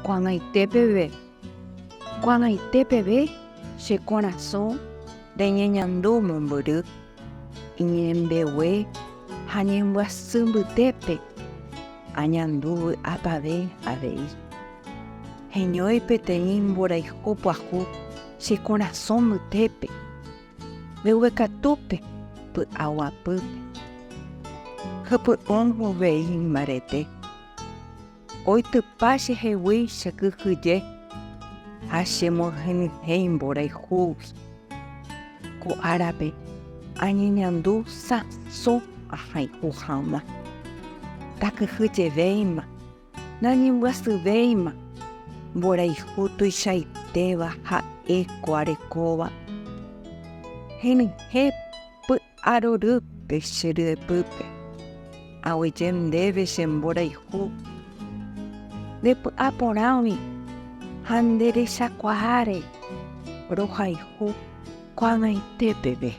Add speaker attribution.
Speaker 1: Kuag̃aite peve che korasõ reñeñandu mombyry iñembegue ha ñembyasy mbytépe añandu vy'apave avei. Heñói peteĩ mborayhu pyahu che korasõ mbytépe mbeguekatúpe py'a guapýpe. Hypy'ũ hovei mbarete. Oitypa chehegui chekyhyje ha chemohenyhẽi mborayhúgui. Ko árape añeñandu sãso ahayhuháma. Takyhyjevéima, nañembyasyvéima mborayhu tuichaitéva ha'e koarekóva. Henyhẽ py'a rorýpe che ryepýpe. Aguije ndéve che mborayhu. Ndepy'a porãgui ha nderechakuaáre rohayhu kuag̃aite peve.